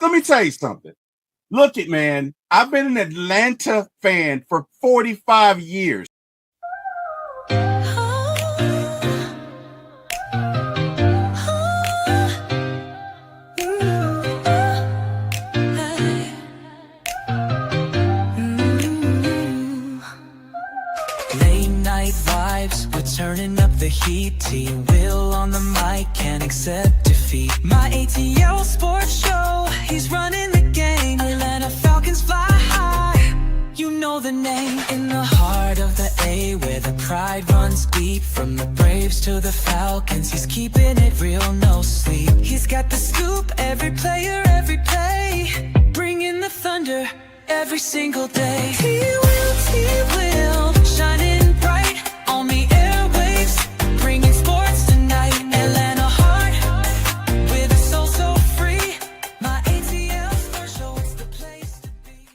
Let me tell you something. Look it, man. I've been an Atlanta fan for 45 years. Turning up the heat, T-Will on the mic, can't accept defeat. My ATL sports show, he's running the game. Atlanta Falcons fly high, you know the name. In the heart of the A, where the pride runs deep. From the Braves to the Falcons, he's keeping it real, no sleep. He's got the scoop, every player, every play. Bringing the thunder every single day. T-Will, shining bright on the airwaves, bringing sports tonight. Atlanta heart, with a soul so free. My ATL Sports Show, it's the place to be.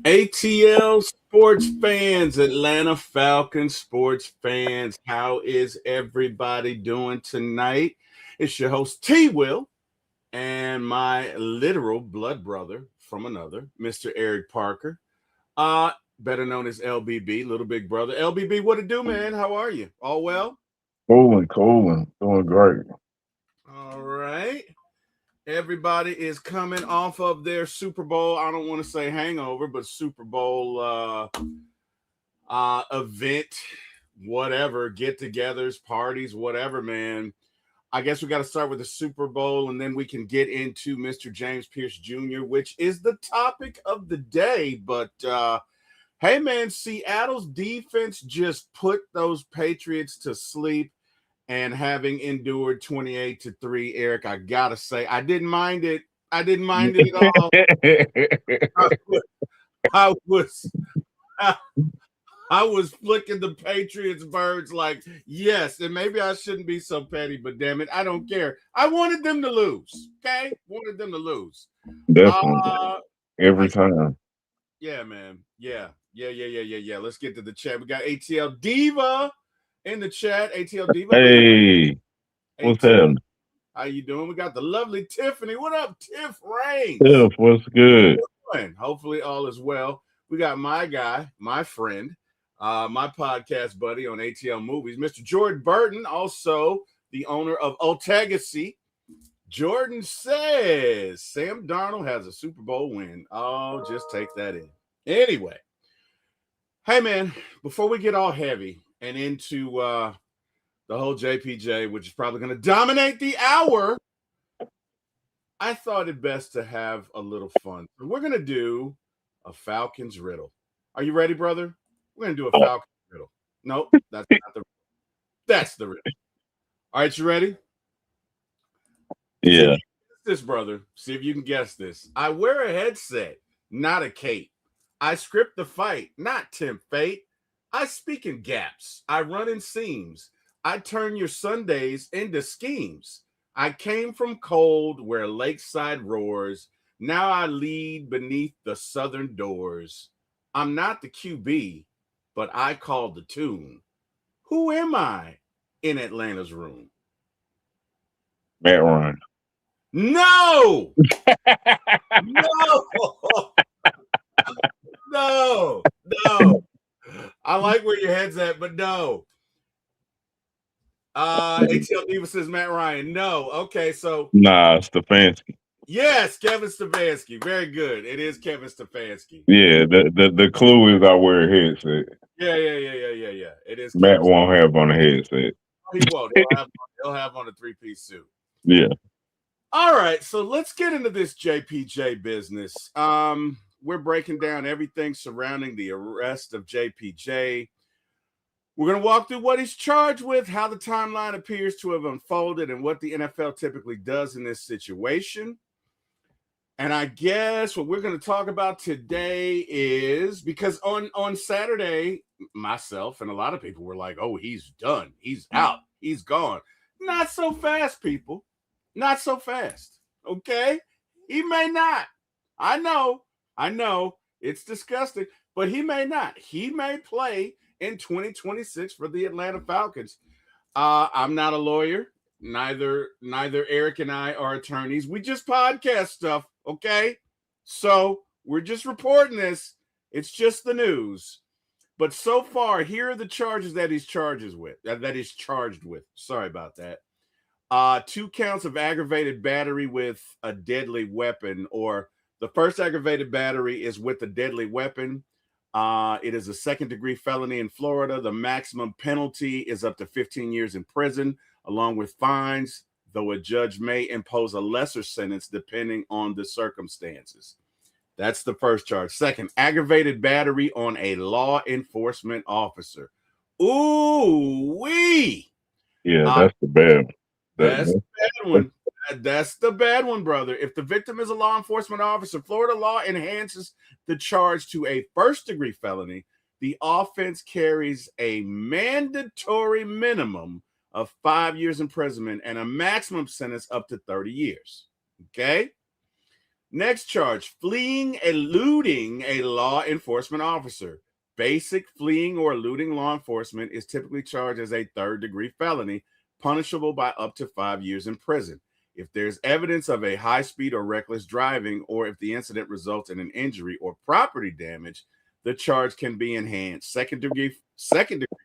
ATL sports fans, Atlanta Falcons sports fans, how is everybody doing tonight? It's your host, T-Will, and my literal blood brother from another, Mr. Eric Parker. Better known as LBB, Little Big Brother. LBB, what it do, man? How are you? All well? Cooling. Doing great. All right. Everybody is coming off of their Super Bowl, I don't want to say hangover, but Super Bowl event, whatever, get-togethers, parties, whatever, man. I guess we got to start with the Super Bowl, and then we can get into Mr. James Pierce Jr., which is the topic of the day, but hey, man, Seattle's defense just put those Patriots to sleep, and having endured 28-3, Eric, I got to say, I didn't mind it. I didn't mind it at all. I was flicking the Patriots birds like, yes, and maybe I shouldn't be so petty, but damn it, I don't care. I wanted them to lose, okay? Wanted them to lose. Definitely. Every time. Yeah, man. Yeah. Let's get to the chat. We got ATL Diva in the chat. ATL Diva. Hey, what's happening? How you doing? We got the lovely Tiffany. What up, Tiff Rains? Tiff, what's good? Hopefully all is well. We got my guy, my friend, my podcast buddy on ATL Movies, Mr. Jordan Burton, also the owner of Otegacy. Jordan says Sam Darnold has a Super Bowl win. Oh, just take that in. Anyway, hey, man, before we get all heavy and into the whole JPJ, which is probably going to dominate the hour, I thought it best to have a little fun. We're going to do a Falcons riddle. Are you ready, brother? We're going to do a Falcons riddle. Nope, that's not the riddle. That's the riddle. All right, you ready? Yeah. This, brother. See if you can guess this. I wear a headset, not a cape. I script the fight, not tempt fate. I speak in gaps. I run in seams. I turn your Sundays into schemes. I came from cold where lakeside roars. Now I lead beneath the southern doors. I'm not the QB, but I call the tune. Who am I in Atlanta's room? Matt Ryan. No! No! I like where your head's at, but no. ATL Diva says Matt Ryan. No. Okay, so. Nah, Stefanski. Yes, Kevin Stefanski. Very good. It is Kevin Stefanski. Yeah, the clue is I wear a headset. Yeah. It is. Matt won't have on a headset. He won't. He'll have on a three-piece suit. Yeah. All right, so let's get into this JPJ business. We're breaking down everything surrounding the arrest of JPJ. We're going to walk through what he's charged with, how the timeline appears to have unfolded, and what the NFL typically does in this situation. And I guess what we're going to talk about today is, because on Saturday, myself and a lot of people were like, oh, he's done. He's out. He's gone. Not so fast, people. Not so fast. Okay? He may not. I know. It's disgusting, but he may not. He may play in 2026 for the Atlanta Falcons. I'm not a lawyer. neither Eric and I are attorneys. We just podcast stuff, okay? So we're just reporting this. It's just the news. But so far, here are the charges that he's charged with. Sorry about that. 2 counts of aggravated battery with a deadly weapon, or the first aggravated battery is with a deadly weapon. It is a second-degree felony in Florida. The maximum penalty is up to 15 years in prison, along with fines, though a judge may impose a lesser sentence depending on the circumstances. That's the first charge. Second, aggravated battery on a law enforcement officer. Ooh-wee! Yeah, that's the bad one. That's the bad one. That's the bad one, brother. If the victim is a law enforcement officer, Florida law enhances the charge to a first-degree felony. The offense carries a mandatory minimum of 5 years imprisonment and a maximum sentence up to 30 years. Okay? Next charge, fleeing, eluding a law enforcement officer. Basic fleeing or eluding law enforcement is typically charged as a third-degree felony, punishable by up to 5 years in prison. If there's evidence of a high speed or reckless driving, or if the incident results in an injury or property damage, the charge can be enhanced. Second degree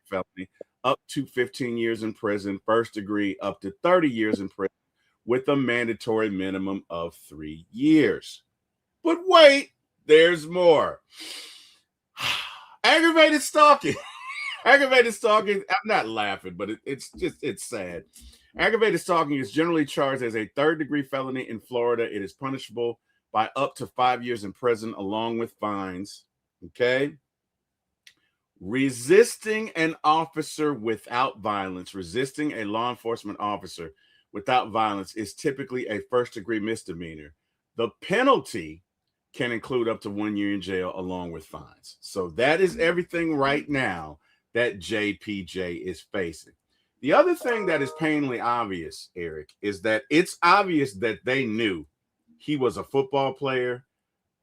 felony, up to 15 years in prison. First degree, up to 30 years in prison, with a mandatory minimum of 3 years. But wait, there's more. Aggravated stalking. Aggravated stalking, I'm not laughing, but it's sad. Aggravated stalking is generally charged as a third-degree felony in Florida. It is punishable by up to 5 years in prison, along with fines. Okay? Resisting an officer without violence, resisting a law enforcement officer without violence is typically a first-degree misdemeanor. The penalty can include up to 1 year in jail, along with fines. So that is everything right now that JPJ is facing. The other thing that is painfully obvious, Eric, is that it's obvious that they knew he was a football player,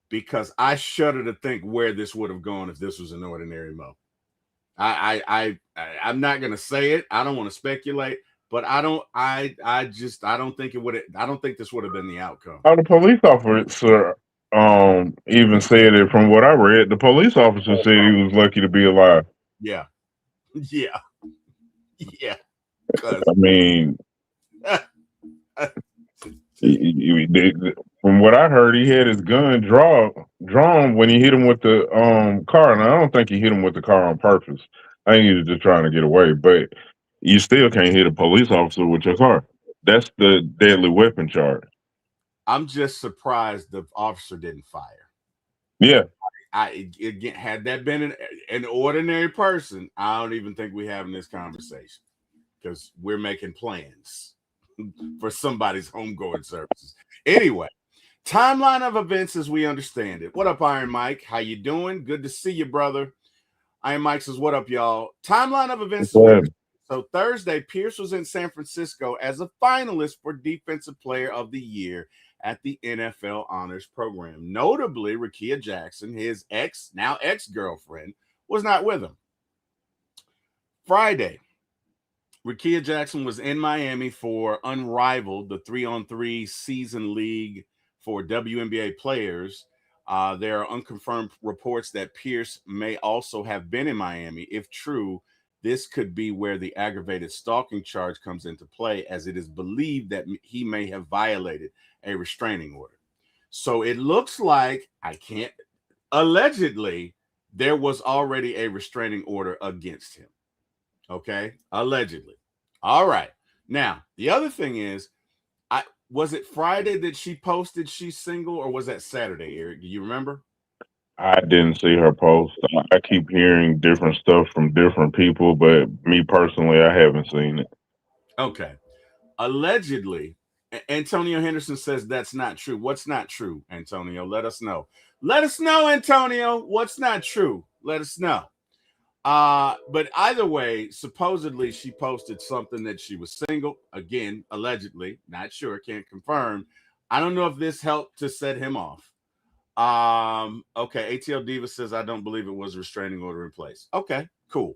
because I shudder to think where this would have gone if this was an ordinary Mo. I'm not going to say it. I don't want to speculate, but I don't think it would. I don't think this would have been the outcome. Oh, the police officer even said it. From what I read, the police officer said he was lucky to be alive. Yeah. I mean, from what I heard, he had his gun drawn when he hit him with the car. And I don't think he hit him with the car on purpose. I think he was just trying to get away. But you still can't hit a police officer with your car. That's the deadly weapon charge. I'm just surprised the officer didn't fire. Yeah. Again, had that been an ordinary person, I don't even think we're having this conversation, because we're making plans for somebody's homegoing services. Anyway, timeline of events as we understand it. What up, Iron Mike? How you doing? Good to see you, brother. Iron Mike says, what up, y'all? Timeline of events. So Thursday, Pierce was in San Francisco as a finalist for Defensive Player of the Year at the NFL Honors Program. Notably, Rickea Jackson, his now ex-girlfriend, was not with him. Friday, Rickea Jackson was in Miami for Unrivaled, the 3-on-3 season league for WNBA players. There are unconfirmed reports that Pierce may also have been in Miami. If true, this could be where the aggravated stalking charge comes into play, as it is believed that he may have violated a restraining order. So it looks like allegedly, there was already a restraining order against him. Okay? Allegedly. All right. Now, the other thing is, was it Friday that she posted she's single, or was that Saturday, Eric? Do you remember? I didn't see her post. I keep hearing different stuff from different people, but me personally, I haven't seen it. Okay. Allegedly, Antonio Henderson says that's not true. What's not true, Antonio? Let us know. Let us know, Antonio. What's not true? Let us know. But either way, supposedly she posted something that she was single. Again, allegedly, not sure, can't confirm. I don't know if this helped to set him off. Okay, ATL Diva says, I don't believe it was a restraining order in place. Okay, cool.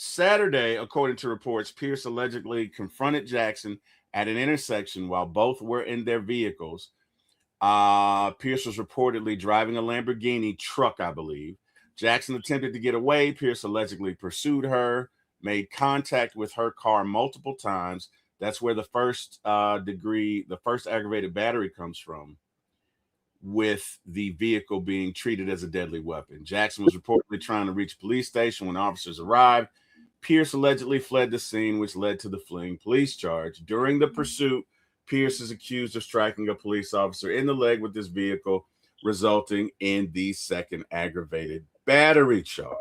Saturday, according to reports, Pierce allegedly confronted Jackson at an intersection while both were in their vehicles. Pierce was reportedly driving a Lamborghini truck, I believe. Jackson attempted to get away. Pierce allegedly pursued her, made contact with her car multiple times. That's where the first aggravated battery comes from, with the vehicle being treated as a deadly weapon. Jackson was reportedly trying to reach a police station when officers arrived. Pierce allegedly fled the scene, which led to the fleeing police charge. During the pursuit, Pierce is accused of striking a police officer in the leg with this vehicle, resulting in the second aggravated battery charge.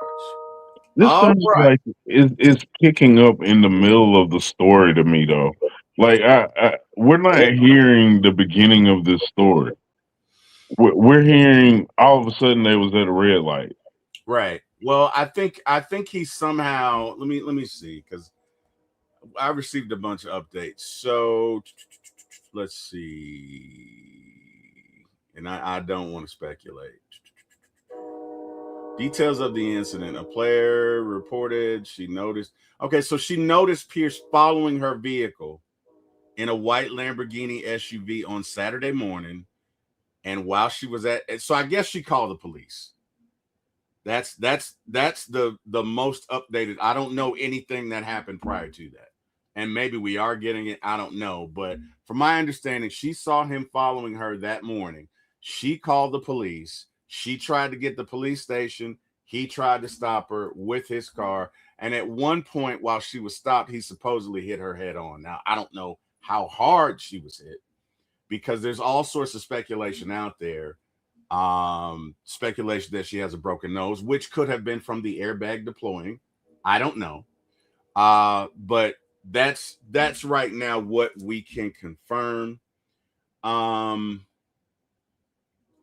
This All sounds right. like it's picking up in the middle of the story to me, though. Like we're not hearing the beginning of this story. We're hearing all of a sudden they was at a red light. Right. Well, I think he somehow, let me see, because I received a bunch of updates. So let's see. And I don't want to speculate. Details of the incident. A player reported she noticed. Okay, so she noticed Pierce following her vehicle in a white Lamborghini SUV on Saturday morning. And while she was so I guess she called the police. That's the most updated. I don't know anything that happened prior to that. And maybe we are getting it. I don't know. But from my understanding, she saw him following her that morning. She called the police. She tried to get the police station. He tried to stop her with his car. And at one point, while she was stopped, he supposedly hit her head on. Now, I don't know how hard she was hit, because there's all sorts of speculation out there. Speculation that she has a broken nose, which could have been from the airbag deploying. I don't know. But that's right now what we can confirm.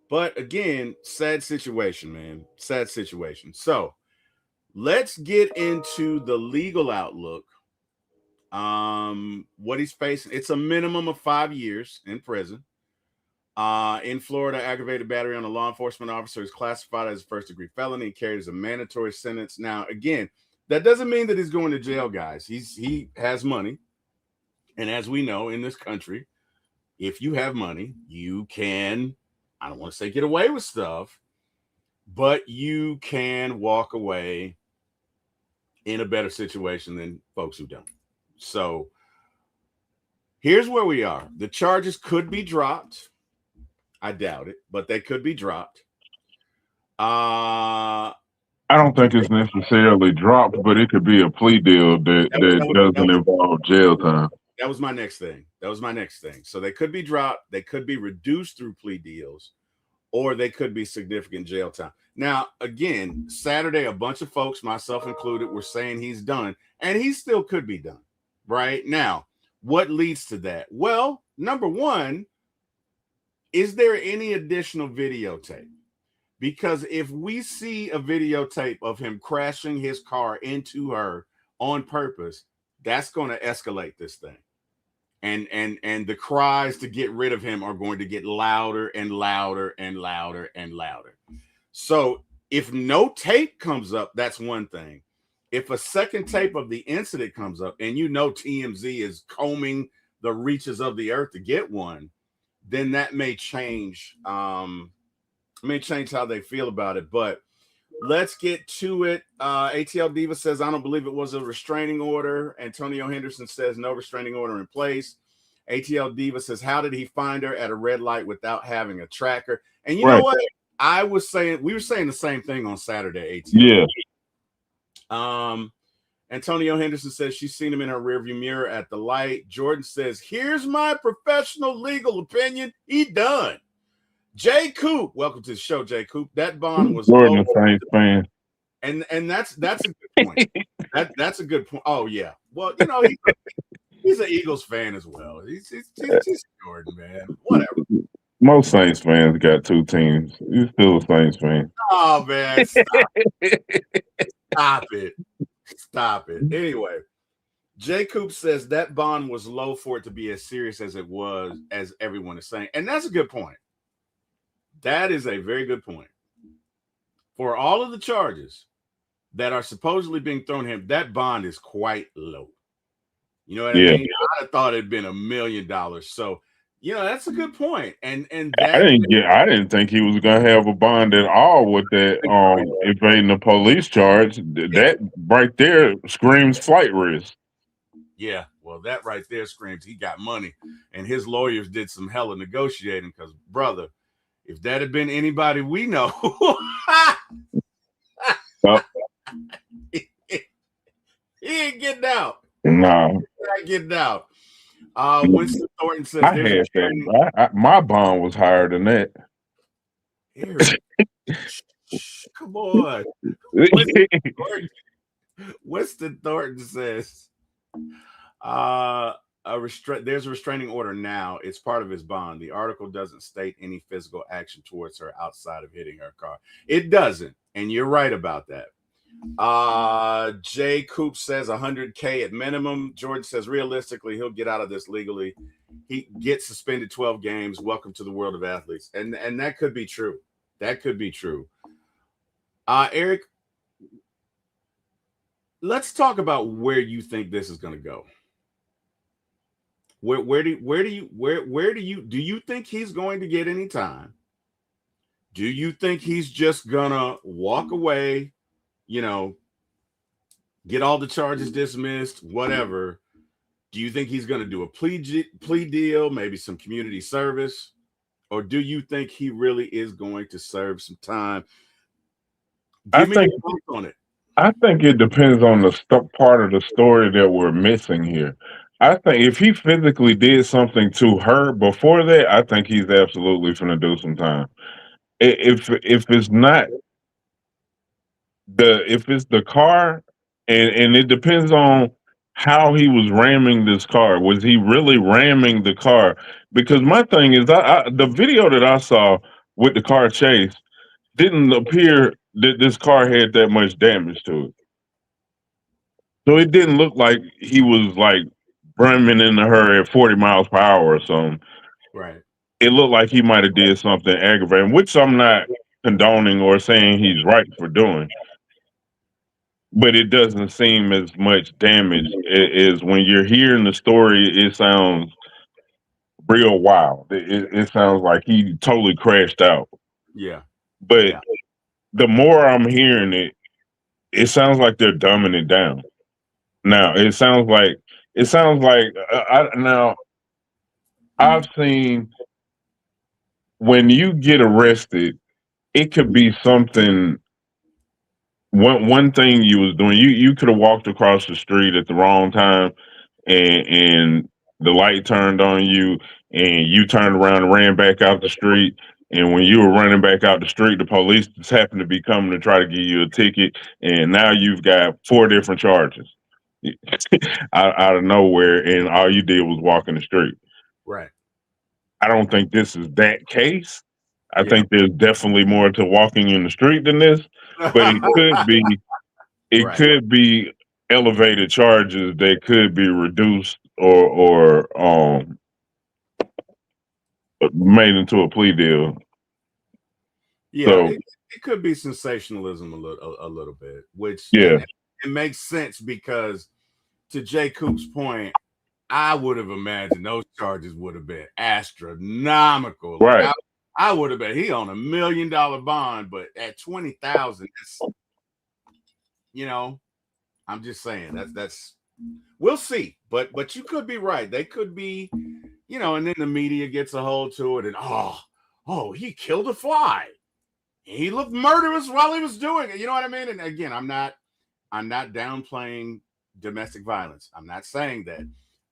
But again, sad situation, man. Sad situation. So let's get into the legal outlook. What he's facing. It's a minimum of 5 years in prison. In Florida, aggravated battery on a law enforcement officer is classified as a first-degree felony and carries a mandatory sentence. Now, again, that doesn't mean that he's going to jail, guys. He has money. And as we know in this country, if you have money, you can, I don't want to say get away with stuff, but you can walk away in a better situation than folks who don't. So here's where we are. The charges could be dropped. I doubt it, but they could be dropped. I don't think it's necessarily dropped, but it could be a plea deal that doesn't involve jail time. That was my next thing. So they could be dropped. They could be reduced through plea deals, or they could be significant jail time. Now, again, Saturday, a bunch of folks, myself included, were saying he's done, and he still could be done. Right now, what leads to that? Well, number one, is there any additional videotape? Because if we see a videotape of him crashing his car into her on purpose, that's going to escalate this thing. And the cries to get rid of him are going to get louder and louder and louder and louder. So if no tape comes up, that's one thing. If a second tape of the incident comes up, and you know TMZ is combing the reaches of the earth to get one, then that may change. May change how they feel about it. But let's get to it. ATL Diva says, I don't believe it was a restraining order. Antonio Henderson says, no restraining order in place. ATL Diva says, how did he find her at a red light without having a tracker? And you know what? We were saying the same thing on Saturday, ATL. Yeah. Antonio Henderson says she's seen him in her rearview mirror at the light. Jordan says, here's my professional legal opinion. He done. Jay Coop, welcome to the show, Jay Coop. That bond was Jordan, Saints fan. And that's a good point. That's a good point. Oh yeah. Well, you know, he's an Eagles fan as well. He's Jordan, man. Whatever. Most Saints fans got two teams. He's still a Saints fan. Oh man, Stop it. Anyway, Jay Coop says that bond was low for it to be as serious as it was, as everyone is saying. And that's a good point. That is a very good point. For all of the charges, that are supposedly being thrown at him, that bond is quite low. You know what I Yeah. mean? I'd have thought it'd been $1 million. So, that's a good point. And I that didn't think he was gonna have a bond at all with that evading the police charge. That right there screams flight risk. yeah, well, that right there screams he got money, and his lawyers did some hella negotiating. Because, brother, if that had been anybody we know, Oh, he ain't getting out. no. He ain't getting out. Winston Thornton says I there's had a training. that. My bond was higher than that. Eric, come on. Winston Thornton says there's a restraining order now. It's part of his bond. The article doesn't state any physical action towards her outside of hitting her car. It doesn't, and you're right about that. Jay Coop says $100K at minimum. George says realistically he'll get out of this legally. He gets suspended 12 games. Welcome to the world of athletes. And that could be true. That could be true. Eric, let's talk about where you think this is going to go. Where do you think he's going to get any time? Do you think he's just gonna walk away, get all the charges dismissed, whatever? Do you think he's going to do a plea deal, maybe some community service? Or do you think he really is going to serve some time? Give me your thoughts on it. I think it depends on the part of the story that we're missing here. I think if he physically did something to her before that, I think he's absolutely going to do some time. If it's not if it's the car, and it depends on how he was ramming this car. Was he really ramming the car? Because my thing is, the video that I saw with the car chase didn't appear that this car had that much damage to it. So it didn't look like he was like ramming into her at 40 miles per hour or something. Right. It looked like he might have did something aggravating, which I'm not condoning or saying he's right for doing. But it doesn't seem as much damage as when you're hearing the story. It sounds real wild. It sounds like he totally crashed out. Yeah. But the more I'm hearing it, it sounds like they're dumbing it down. Now it sounds like now I've seen when you get arrested, it could be something. One thing you was doing, you could have walked across the street at the wrong time, and the light turned on you, and you turned around and ran back out the street. And when you were running back out the street, the police just happened to be coming to try to give you a ticket, and now you've got 4 different charges out of nowhere, and all you did was walk in the street. Right. I don't think this is that case. I think there's definitely more to walking in the street than this, but it could be elevated charges that could be reduced or made into a plea deal. Yeah, so, it could be sensationalism a little bit, which it makes sense because to Jay Coop's point, I would have imagined those charges would have been astronomical. Right. Like I would have been he on $1 million bond, but at 20,000, I'm just saying that's we'll see. But you could be right. They could be, and then the media gets a hold to it, and oh, he killed a fly. He looked murderous while he was doing it. You know what I mean? And again, I'm not downplaying domestic violence. I'm not saying that.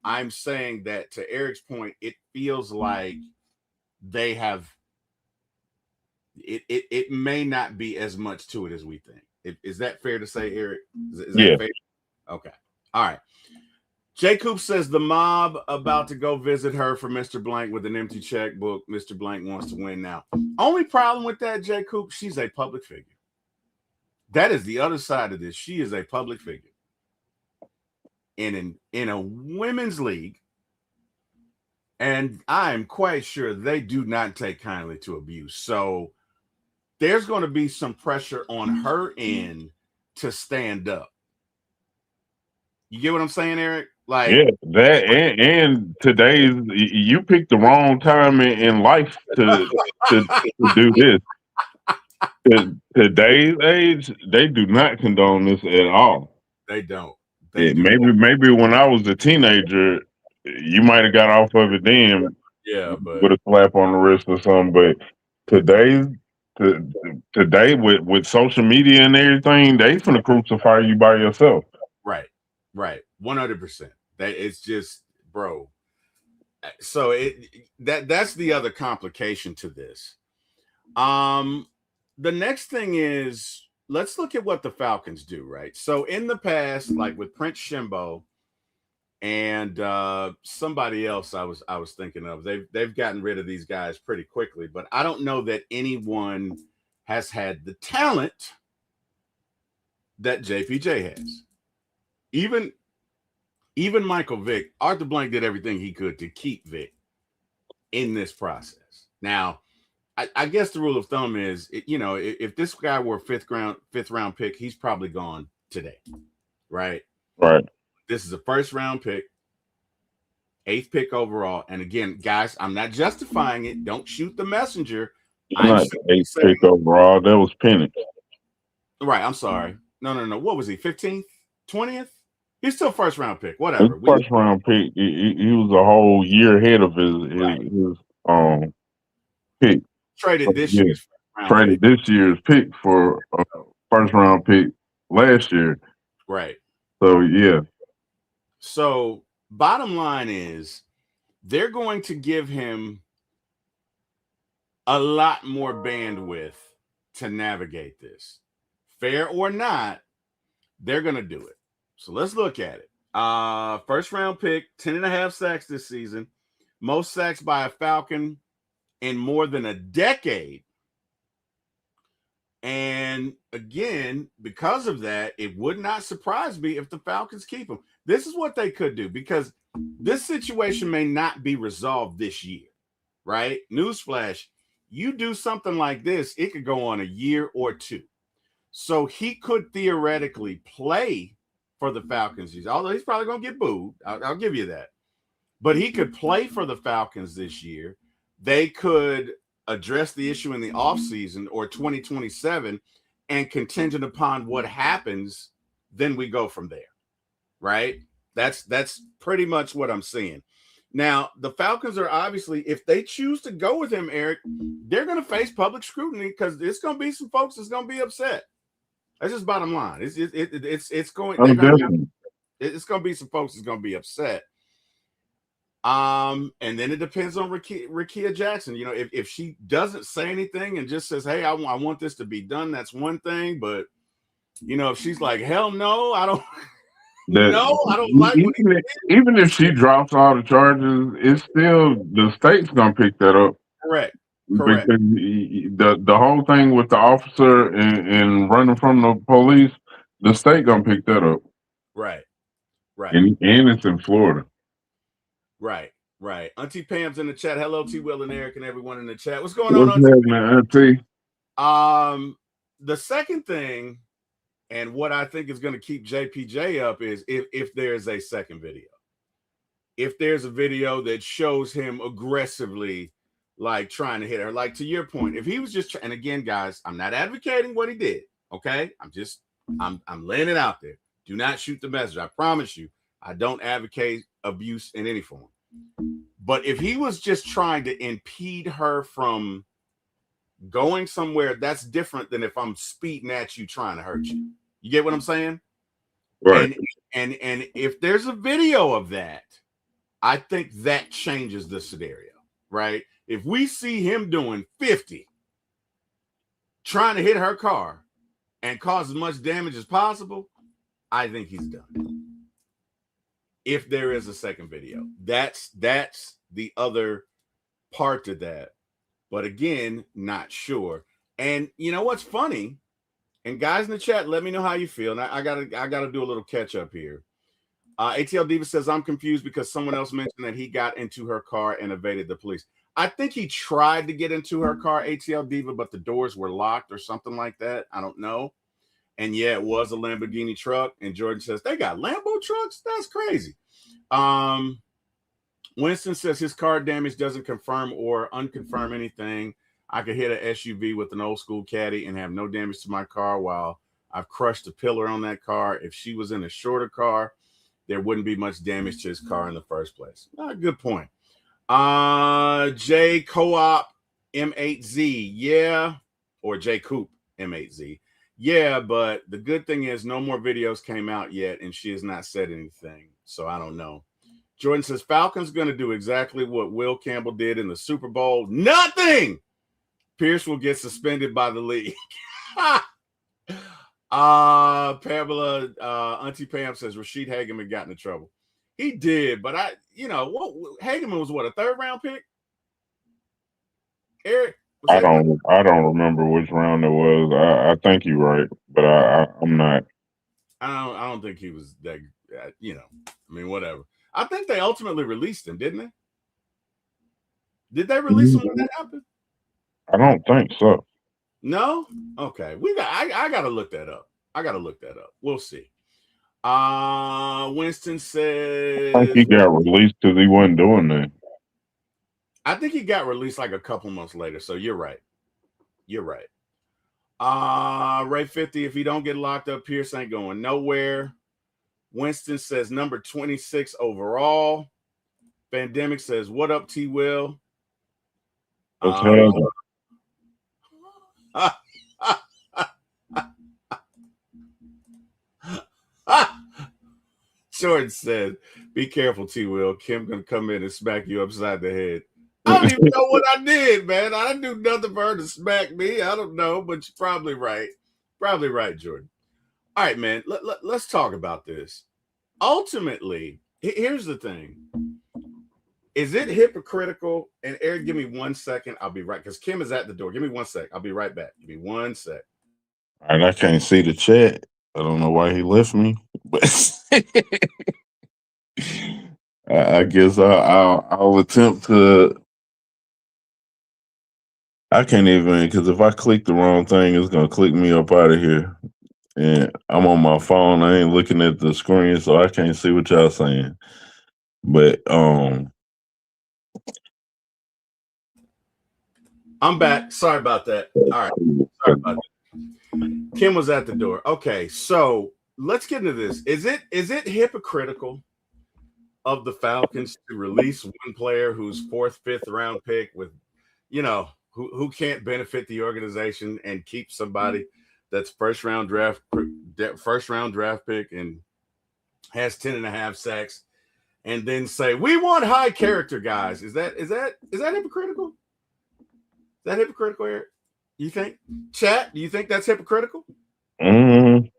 I'm saying that to Eric's point, it feels like they have it may not be as much to it as we think. Is that fair to say, Eric? Is that fair? Okay. All right. Jay Coop says the mob about to go visit her for Mr. Blank with an empty checkbook. Mr. Blank wants to win now. Only problem with that, Jay Coop, she's a public figure. That is the other side of this. She is a public figure. In a women's league, and I am quite sure they do not take kindly to abuse. So there's going to be some pressure on her end to stand up. You get what I'm saying, Eric? Like, Yeah, that and today's you picked the wrong time in life to do this. Today's age, they do not condone this at all. they don't. They Yeah, do. maybe when I was a teenager, you might have got off of it then Yeah, but with a slap on the wrist or something. But today's to, today with social media and everything, they finna crucify you by yourself. right, 100%. That it's just, bro. So that's the other complication to this. The next thing is, let's look at what the Falcons do, right? So in the past, like with Prince Shimbo and somebody else I was thinking of, they've gotten rid of these guys pretty quickly, but I don't know that anyone has had the talent that JPJ has. Even Michael Vick, Arthur Blank did everything he could to keep Vick in this process. Now, I guess the rule of thumb is, if this guy were a fifth round pick, he's probably gone today, right? Right. This is a first round pick, 8th pick overall. And again, guys, I'm not justifying it. Don't shoot the messenger. Not 8th pick overall. That was Penix. Right. I'm sorry. No. What was he? 15th, 20th? He's still first round pick. Whatever. First round pick. He was a whole year ahead of his pick. Traded this year's pick for first round pick last year. Right. So yeah. So bottom line is, they're going to give him a lot more bandwidth to navigate this. Fair or not, they're going to do it. So let's look at it. First round pick, 10.5 sacks this season, most sacks by a Falcon in more than a decade. And again, because of that, it would not surprise me if the Falcons keep him. This is what they could do, because this situation may not be resolved this year, right? Newsflash, you do something like this, it could go on a year or two. So he could theoretically play for the Falcons, although he's probably going to get booed. I'll give you that. But he could play for the Falcons this year. They could address the issue in the offseason or 2027, and contingent upon what happens, then we go from there, right? That's pretty much what I'm seeing. Now, the Falcons are obviously, if they choose to go with him, Eric, they're going to face public scrutiny, because there's going to be some folks that's going to be upset. That's just bottom line. It's going to be some folks that's going to be upset. And then it depends on Rakia Jackson. If she doesn't say anything and just says, "Hey, I want this to be done," that's one thing. But if she's like, "Hell no, I don't." No, I don't like. Even if she drops all the charges, it's still the state's gonna pick that up. Correct. Because the whole thing with the officer and running from the police, the state gonna pick that up. Right. And it's in Florida. Right. Auntie Pam's in the chat. Hello, T. Will and Eric and everyone in the chat. What's going on, Auntie? The second thing, and what I think is going to keep JPJ up, is if there's a second video. If there's a video that shows him aggressively, like, trying to hit her, like, to your point, if he was just, and again, guys, I'm not advocating what he did. Okay. I'm laying it out there. Do not shoot the messenger. I promise you, I don't advocate abuse in any form. But if he was just trying to impede her from going somewhere, that's different than if I'm speeding at you trying to hurt you. You get what I'm saying? Right. And if there's a video of that, I think that changes the scenario, right? If we see him doing 50, trying to hit her car and cause as much damage as possible, I think he's done. If there is a second video, that's the other part to that. But again, not sure. And you know what's funny? And guys in the chat, let me know how you feel. And I gotta do a little catch up here. ATL Diva says, I'm confused because someone else mentioned that he got into her car and evaded the police. I think he tried to get into her car, ATL Diva, but the doors were locked or something like that. I don't know. And yeah, it was a Lamborghini truck. And Jordan says, they got Lambo trucks? That's crazy. Winston says his car damage doesn't confirm or unconfirm anything. I could hit an SUV with an old school caddy and have no damage to my car while I've crushed a pillar on that car. If she was in a shorter car, there wouldn't be much damage to his car in the first place. Good point. J Co-op M8Z, yeah, or J Coop M8Z, yeah, but the good thing is no more videos came out yet, and she has not said anything, so I don't know. Jordan says Falcons going to do exactly what Will Campbell did in the Super Bowl. Nothing. Pierce will get suspended by the league. Pamela, Auntie Pam says Rashid Hageman got into trouble. He did, but Hageman was what, a 3rd round pick? Eric, I don't remember which round it was. I think you're right, but I'm not. I don't think he was that. I mean, whatever. I think they ultimately released him, didn't they? Did they release him when that happened? I don't think so. No? Okay. I gotta look that up. We'll see. Winston says I think he got released because he wasn't doing that. I think he got released like a couple months later. So you're right. Ray 50, if he don't get locked up, Pierce ain't going nowhere. Winston says number 26 overall. Pandemic says, what up, T Will? Jordan said, be careful, T Will. Kim gonna come in and smack you upside the head. I don't even know what I did, man. I didn't do nothing for her to smack me. I don't know, but you're probably right. Probably right, Jordan. All right, man. Let's talk about this. Ultimately, here's the thing. Is it hypocritical? And Eric, give me 1 second. I'll be right, because Kim is at the door. Give me 1 sec. I'll be right back. Give me 1 sec. All right, I can't see the chat. I don't know why he left me, but I guess I'll attempt to. I can't even, because if I click the wrong thing, it's gonna click me up out of here. And I'm on my phone. I ain't looking at the screen, so I can't see what y'all saying. But I'm back. Sorry about that. All right. Sorry about that. Kim was at the door. Okay, so let's get into this. Is it hypocritical of the Falcons to release one player who's 4th, 5th round pick with, who can't benefit the organization, and keep somebody that's first round draft pick and has 10.5 sacks, and then say we want high character guys? Is that hypocritical? Is that hypocritical, Eric? You think? Chat, do you think that's hypocritical? I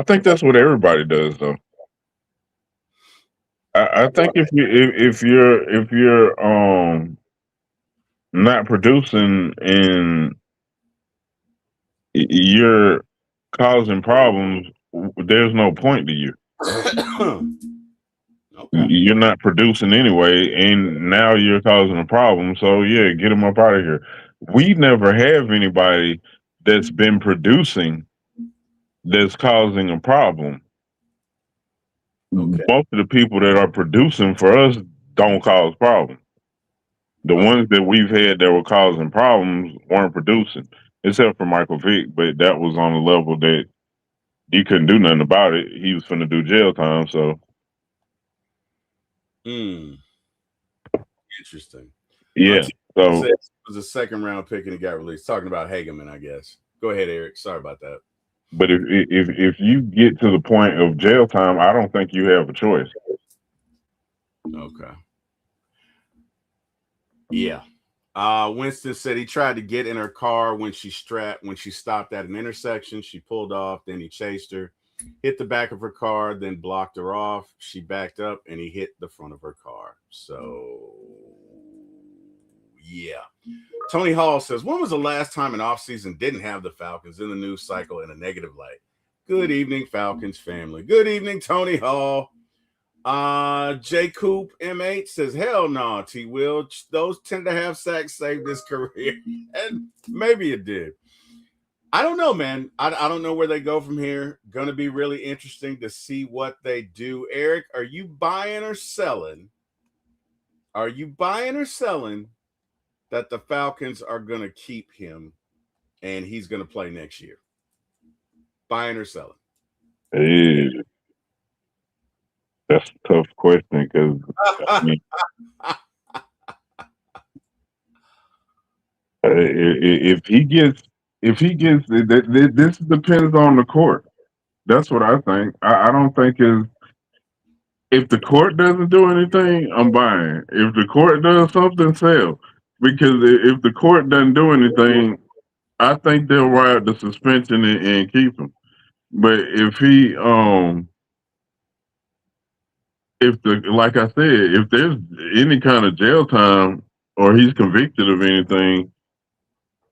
think that's what everybody does, though. I think if you're not producing and you're causing problems, there's no point to you. Okay. You're not producing anyway, and now you're causing a problem. So yeah, get them up out of here. We never have anybody that's been producing that's causing a problem. Okay. Most of the people that are producing for us don't cause problems. The ones that we've had that were causing problems weren't producing, except for Michael Vick, but that was on a level that you couldn't do nothing about it. He was finna do jail time, so. Interesting. Yeah. So it was a 2nd round pick and he got released. Talking about Hageman, I guess. Go ahead, Eric. Sorry about that. But if you get to the point of jail time, I don't think you have a choice. Okay. Yeah. Winston said he tried to get in her car when she stopped at an intersection. She pulled off, then he chased her, hit the back of her car, then blocked her off. She backed up and he hit the front of her car. So yeah. Tony Hall says, when was the last time an offseason didn't have the Falcons in the news cycle in a negative light? Good evening, Falcons family. Good evening, Tony Hall. J Coop M8 says, hell no, T Will. Those 10.5 sacks saved his career. And maybe it did. I don't know, man. I don't know where they go from here. Going to be really interesting to see what they do. Eric, are you buying or selling? Are you buying or selling that the Falcons are going to keep him and he's going to play next year? Buying or selling? Hey, that's a tough question because I mean, if he gets, this depends on the court. That's what I think. I don't think if the court doesn't do anything, I'm buying. If the court does something, sell. Because if the court doesn't do anything, I think they'll ride the suspension and keep him. But if the like I said, if there's any kind of jail time or he's convicted of anything,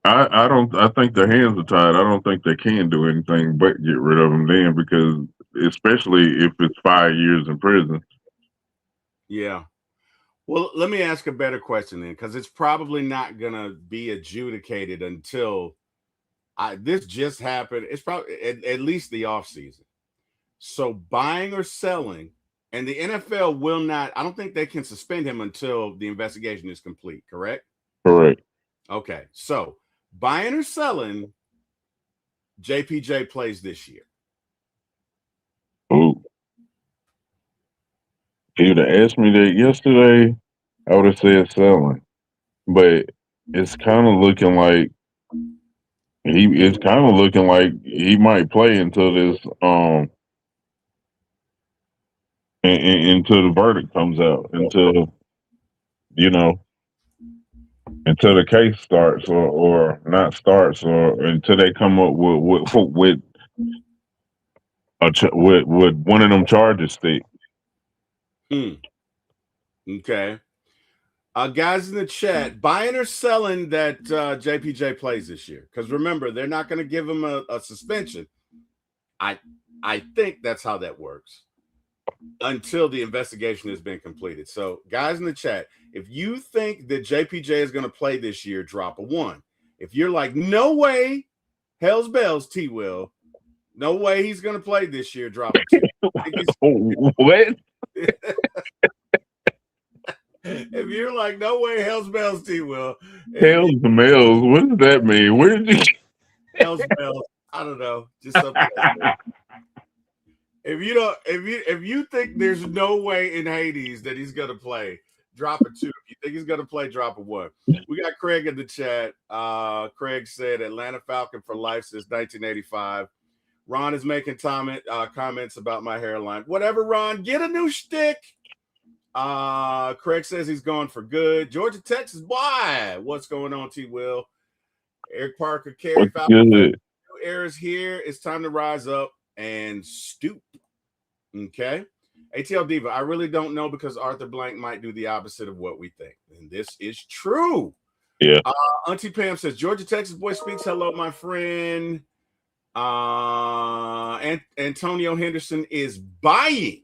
I don't. I think their hands are tied. I don't think they can do anything but get rid of him then, because especially if it's 5 years in prison. Yeah. Well, let me ask a better question then, because it's probably not going to be adjudicated until this just happened. It's probably at least the offseason. So buying or selling, and the NFL will not, I don't think they can suspend him until the investigation is complete, correct? Correct. Okay. So buying or selling, JPJ plays this year. Ooh. If you'd have asked me that yesterday, I would have said selling. But it's kind of looking like he might play until this until the verdict comes out, you know until the case starts or not starts, or until they come up with with one of them charges stick. Okay. Guys in the chat, buying or selling that JPJ plays this year? Because remember, they're not going to give him a suspension. I think that's how that works until the investigation has been completed. So, guys in the chat, if you think that JPJ is going to play this year, drop a 1. If you're like, no way, hell's bells, T. Will, no way he's going to play this year, drop a 2. What? If you're like, no way, hell's bells, T. Will. Hell's bells. What does that mean? Where did you? Hell's bells. I don't know. Just something. If you think there's no way in Hades that he's gonna play, drop a 2. If you think he's gonna play, drop a 1. We got Craig in the chat. Craig said Atlanta Falcon for life since 1985. Ron is making comments about my hairline. Whatever, Ron. Get a new shtick. Craig says he's going for good. Georgia, Texas. Why? What's going on, T. Will? Eric Parker, Carrie Falcon. New era is here. It's time to rise up and stoop. Okay. ATL Diva, I really don't know because Arthur Blank might do the opposite of what we think. And this is true. Yeah. Auntie Pam says, Georgia, Texas boy speaks. Hello, my friend. Antonio Henderson is buying.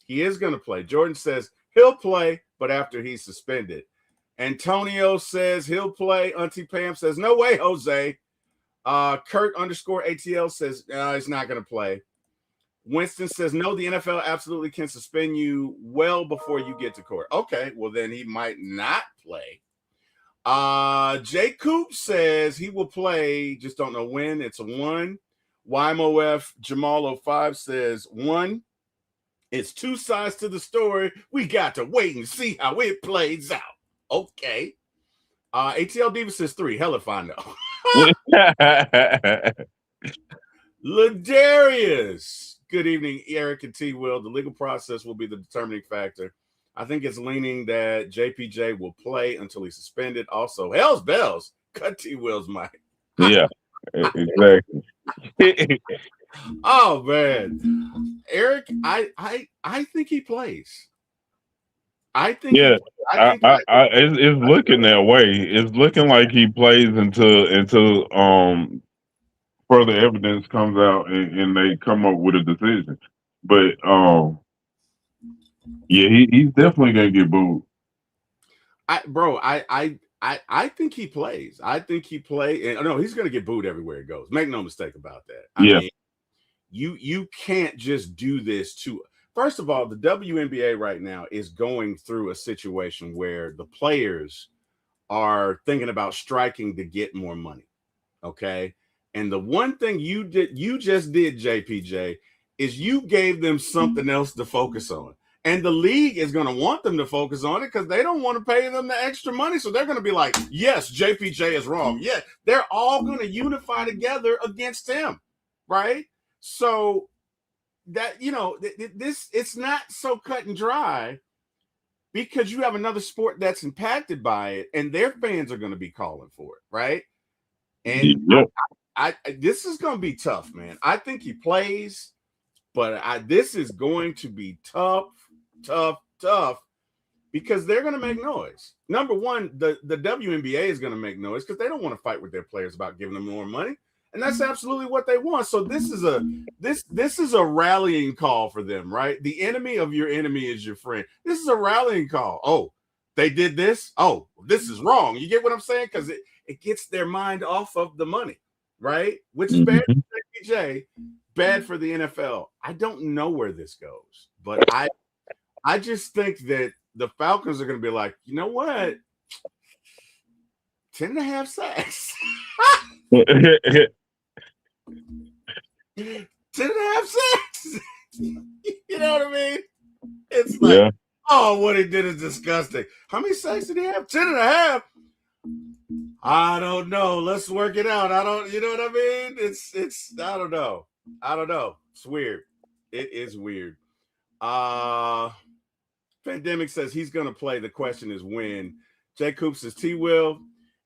He is going to play. Jordan says he'll play, but after he's suspended. Antonio says he'll play. Auntie Pam says, no way, Jose. Kurt _ATL says he's not going to play. Winston says, no, the NFL absolutely can suspend you well before you get to court. Okay, well, then he might not play. Jay Coop says he will play, just don't know when. It's a 1. YMOF Jamal 05 says 1. It's 2 sides to the story. We got to wait and see how it plays out. Okay. ATL Diva says 3. Hell if I know. Ladarius. Good evening, Eric and T. Will. The legal process will be the determining factor. I think it's leaning that JPJ will play until he's suspended. Also, hell's bells. Cut T. Will's mic. Yeah, exactly. Oh man, Eric, I think he plays. I think. Yeah, it's looking that way. It's looking like he plays until further evidence comes out and they come up with a decision. But yeah, he's definitely gonna get booed. I I think he plays. I think he play. And no, he's going to get booed everywhere he goes. Make no mistake about that. I Yeah. mean, you can't just do this to. First of all, the WNBA right now is going through a situation where the players are thinking about striking to get more money. Okay. And the one thing you just did, JPJ, is you gave them something else to focus on. And the league is going to want them to focus on it because they don't want to pay them the extra money. So they're going to be like, yes, JPJ is wrong. Yeah, they're all going to unify together against him. Right. So that, this, it's not so cut and dry because you have another sport that's impacted by it and their fans are going to be calling for it. Right. And Yep. this is going to be tough, man. I think he plays, but this is going to be tough because they're going to make noise. Number one, the WNBA is going to make noise because they don't want to fight with their players about giving them more money, and that's absolutely what they want. So this is a rallying call for them, right? The enemy of your enemy is your friend. This is a rallying call. Oh, they did this. Oh, this is wrong. You get what I'm saying? Because it gets their mind off of the money, right? Which is bad for JPJ, bad for the NFL. I don't know where this goes, but I just think that the Falcons are going to be like, you know what? 10.5 sacks. 10.5 sacks. You know what I mean? It's like, oh, what he did is disgusting. How many sacks did he have? 10.5. I don't know. Let's work it out. You know what I mean? It's I don't know. It's weird. It is weird. Pandemic says he's going to play. The question is when. Jay Coop says T-Will.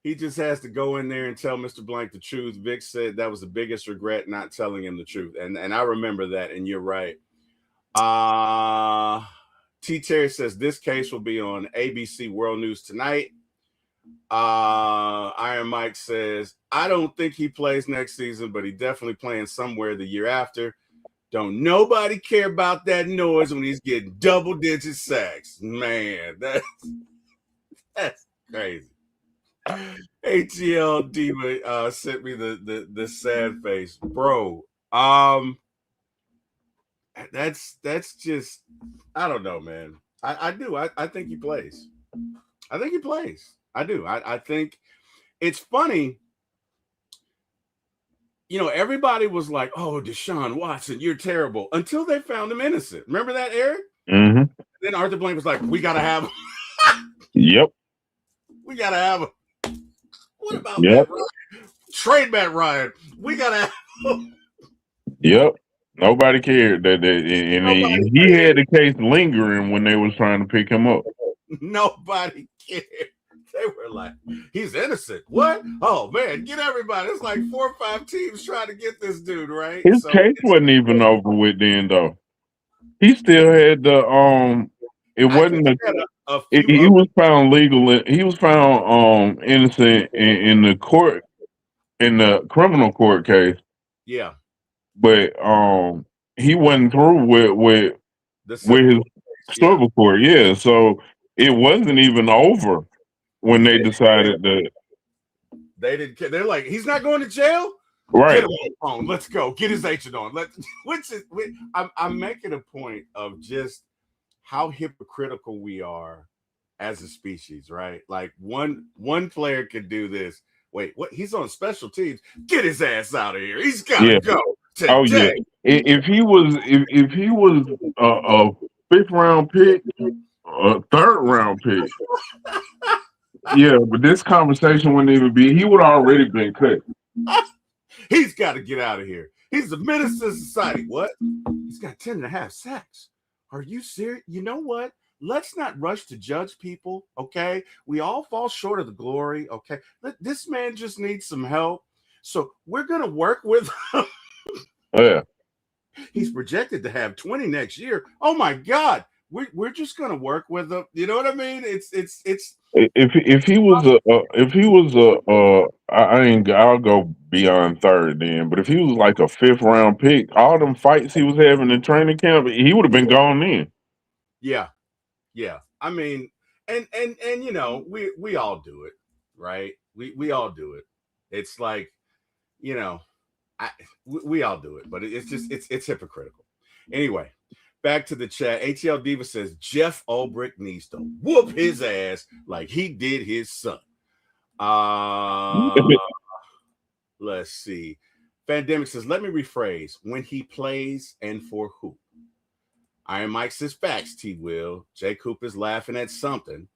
He just has to go in there and tell Mr. Blank the truth. Vic said that was the biggest regret, not telling him the truth. And I remember that, and you're right. T. Terry says this case will be on ABC World News tonight. Iron Mike says, I don't think he plays next season, but he definitely playing somewhere the year after. Don't nobody care about that noise when he's getting double-digit sacks. Man, that's crazy. ATL Diva sent me the sad face. Bro, that's just, I don't know, man. I do. I think he plays. I think he plays. I do. I think it's funny. Everybody was like, oh, Deshaun Watson, you're terrible, until they found him innocent. Remember that, Eric? Mm-hmm. Then Arthur Blank was like, we got to have him. Yep. We got to have him. What about Matt Ryan? Trade Matt Ryan. We got to have him. Yep. Nobody cared. He had the case lingering when they was trying to pick him up. Nobody cared. They were like, he's innocent. What? Oh, man, get everybody. It's like 4 or 5 teams trying to get this dude, right? His case wasn't even over with then, though. He still had the It wasn't he was found legal. He was found innocent in the court, in the criminal court case. Yeah, but he wasn't through with his civil court. Yeah, so it wasn't even over when they decided that they didn't care. They're like, he's not going to jail. Right. Get him on the phone. Let's go. Get his agent on. I'm making a point of just how hypocritical we are as a species, right? Like one player could do this. Wait, what? He's on special teams. Get his ass out of here. He's got to go today. Oh yeah. If he was a 5th round pick, a 3rd round pick. Yeah, but this conversation wouldn't even be. He would already been cut. He's got to get out of here. He's the menace to society. What? He's got 10.5 sacks. Are you serious? You know what? Let's not rush to judge people, okay? We all fall short of the glory, okay? This man just needs some help. So we're going to work with him. Oh, yeah. He's projected to have 20 next year. Oh, my God. We're just going to work with him. You know what I mean? It's if he was I'll go beyond 3rd then. But if he was like a 5th round pick, all them fights he was having in training camp, he would have been gone then. Yeah. I mean, and we all do it. right? We all do it. It's like, you know, we all do it, but it's just it's hypocritical. Anyway, back to the chat. ATL Diva says Jeff Ulbrich needs to whoop his ass like he did his son. Let's see. Pandemic says, let me rephrase. When he plays and for who? Iron Mike says facts, T. Will. Jay Coop is laughing at something.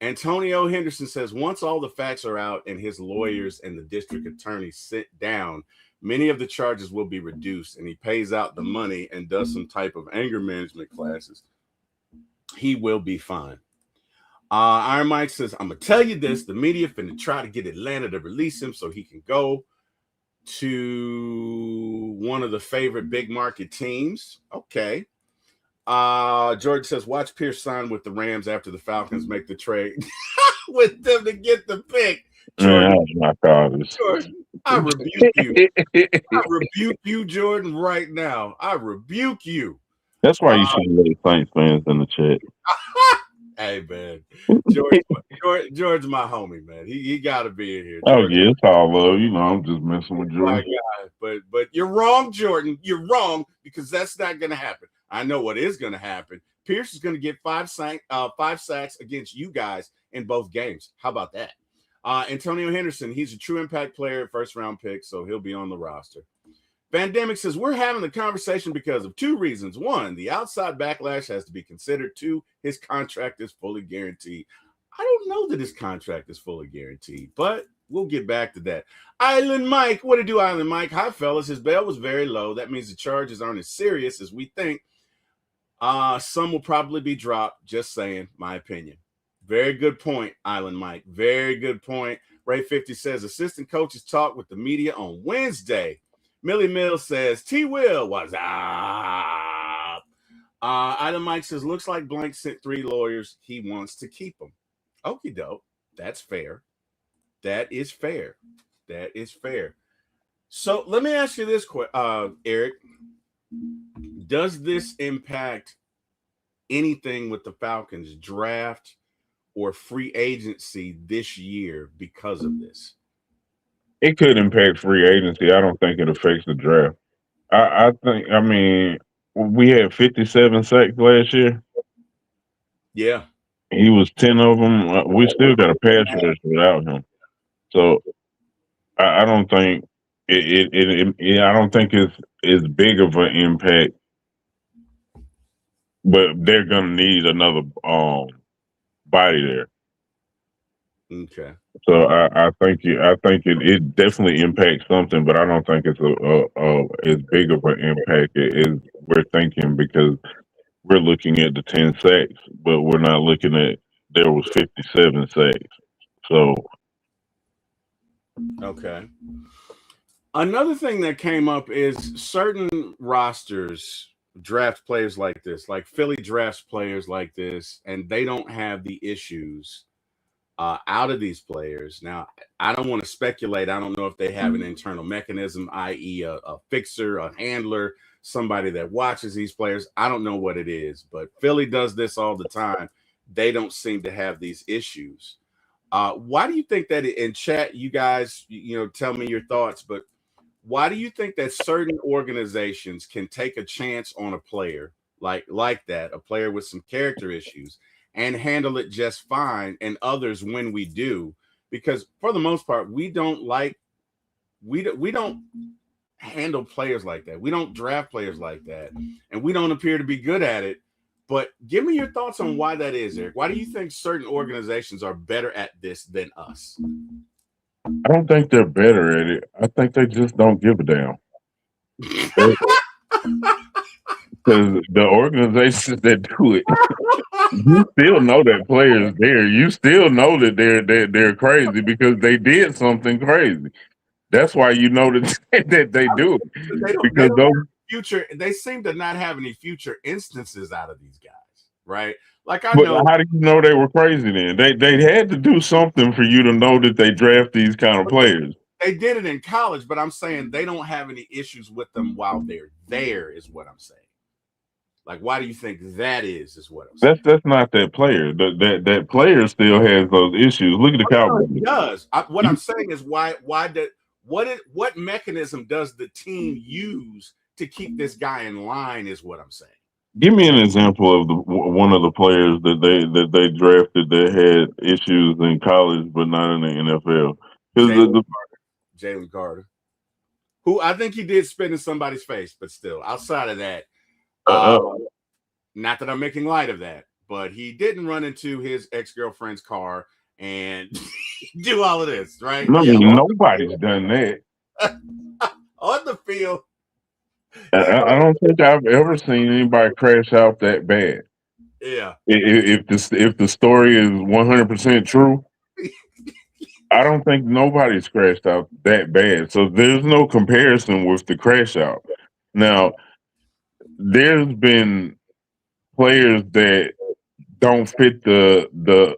Antonio Henderson says, once all the facts are out and his lawyers and the district attorney sit down, many of the charges will be reduced and he pays out the money and does some type of anger management classes. He will be fine. Iron Mike says, I'm going to tell you this. The media finna try to get Atlanta to release him so he can go to one of the favorite big market teams. Okay. George says, watch Pierce sign with the Rams after the Falcons make the trade with them to get the pick. Jordan, Jordan, I rebuke you. I rebuke you, Jordan, right now. I rebuke you. That's why you should let Saints fans in the chat. Hey, man. George, my homie, man. He got to be in here. George, yeah, it's all love. You know, I'm just messing with Jordan. But you're wrong, Jordan. You're wrong because that's not going to happen. I know what is going to happen. Pierce is going to get 5 sacks against you guys in both games. How about that? Antonio Henderson, he's a true impact player, first-round pick, so he'll be on the roster. Pandemic says, we're having the conversation because of 2 reasons. 1, the outside backlash has to be considered. 2, his contract is fully guaranteed. I don't know that his contract is fully guaranteed, but we'll get back to that. Island Mike, what to do, Island Mike? Hi, fellas. His bail was very low. That means the charges aren't as serious as we think. Some will probably be dropped. Just saying, my opinion. Very good point, Island Mike. Very good point. Ray 50 says, assistant coaches talk with the media on Wednesday. Millie Mills says, T. Will, what's up? Island Mike says, looks like Blank sent 3 lawyers. He wants to keep them. Okie doke. That's fair. That is fair. That is fair. So let me ask you this, Eric. Does this impact anything with the Falcons draft or free agency this year because of this? It could impact free agency. I don't think it affects the draft. I mean, we had 57 sacks last year. Yeah. He was 10 of them. We still got a pass rush without him. So I don't think I don't think it's as big of an impact. But they're gonna need another body there. Okay. So I think it definitely impacts something, but I don't think it's as big of an impact as we're thinking because we're looking at the 10 sacks, but we're not looking at there was 57 sacks. So okay. Another thing that came up is certain rosters draft players like this, like Philly drafts players like this, and they don't have the issues out of these players. Now, I don't want to speculate. I don't know if they have an internal mechanism, i.e. a fixer, a handler, somebody that watches these players. I don't know what it is, but Philly does this all the time. They don't seem to have these issues. Why do you think that in chat, you guys, tell me your thoughts, but why do you think that certain organizations can take a chance on a player like that, a player with some character issues, and handle it just fine, and others, when we do, because for the most part, we don't handle players like that. We don't draft players like that, and we don't appear to be good at it. But give me your thoughts on why that is, Eric. Why do you think certain organizations are better at this than us? I don't think they're better at it. I think they just don't give a damn. Because the organizations that do it, you still know that player's there. You still know that they're crazy because they did something crazy. That's why you know that they do it. Because they seem to not have any future instances out of these guys, right? Like how do you know they were crazy then? They had to do something for you to know that they draft these kind of players. They did it in college, but I'm saying they don't have any issues with them while they're there, is what I'm saying. Like, why do you think that is what I'm saying? That's not that player. That player still has those issues. Look at the No, Cowboys. he does. What I'm You, saying is what mechanism does the team use to keep this guy in line is what I'm saying. give me an example of one of the players that they drafted that had issues in college but not in the NFL. Jalen Because Jalen Carter, who I think he did spit in somebody's face, but still, outside of that, uh, not that I'm making light of that, but he didn't run into his ex-girlfriend's car and do all of this, right? I Yeah, mean, nobody's done that. on the field. I don't think I've ever seen anybody crash out that bad. Yeah. If the story is 100% true, I don't think nobody's crashed out that bad. So there's no comparison with the crash out. Now, there's been players that don't fit the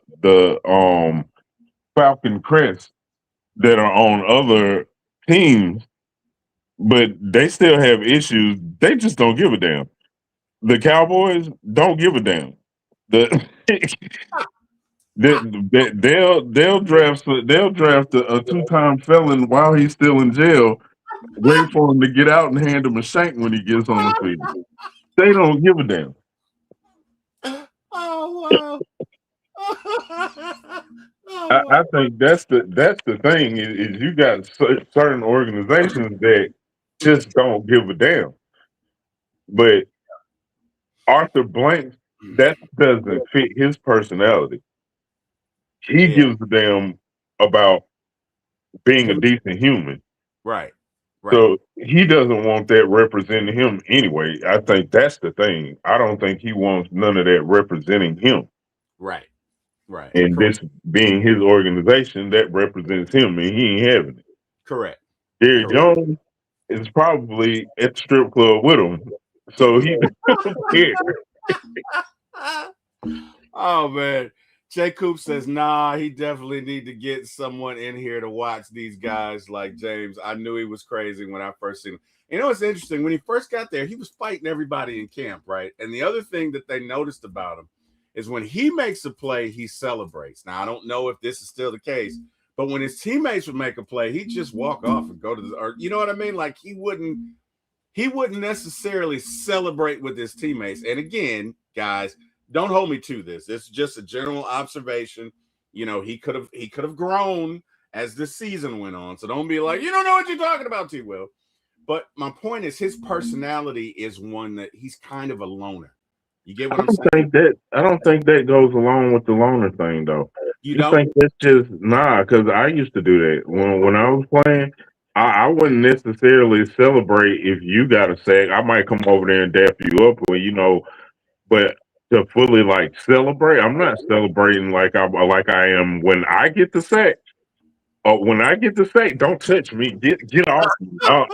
Falcon crest that are on other teams, but they still have issues. They just don't give a damn. The Cowboys don't give a damn. The they'll draft a 2-time felon while he's still in jail, wait for him to get out and hand him a shank when he gets on the field. They don't give a damn. Oh wow. I think that's the thing is you got certain organizations that just don't give a damn. But Arthur Blank, that doesn't fit his personality. He Yeah. gives a damn about being a decent human. Right. Right. So he doesn't want that representing him anyway. I think that's the thing. I don't think he wants none of that representing him. Right. Right. And this being his organization, that represents him, and he ain't having it. Correct. Jerry Jones is probably at the strip club with him, so he doesn't care. Oh man. Jay Coop says, nah, he definitely need to get someone in here to watch these guys like James. I knew he was crazy when I first seen him. You know, it's interesting. When he first got there, he was fighting everybody in camp, right? And the other thing that they noticed about him is when he makes a play, he celebrates. Now, I don't know if this is still the case, but when his teammates would make a play, he'd just walk off and go to the, or you know what I mean? Like he wouldn't necessarily celebrate with his teammates. And again, guys, don't hold me to this. It's just a general observation. You know, he could have grown as the season went on. So don't be like, you don't know what you're talking about, T. Will. But my point is his personality is one that he's kind of a loner. You get what I'm saying? I don't think that goes along with the loner thing, though. You don't think that's just because I used to do that when I was playing. I wouldn't necessarily celebrate if you got a sack. I might come over there and dap you up, or but to fully like celebrate, I'm not celebrating like I am when I get the sack. When I get the sack, don't touch me. Get off me. I'm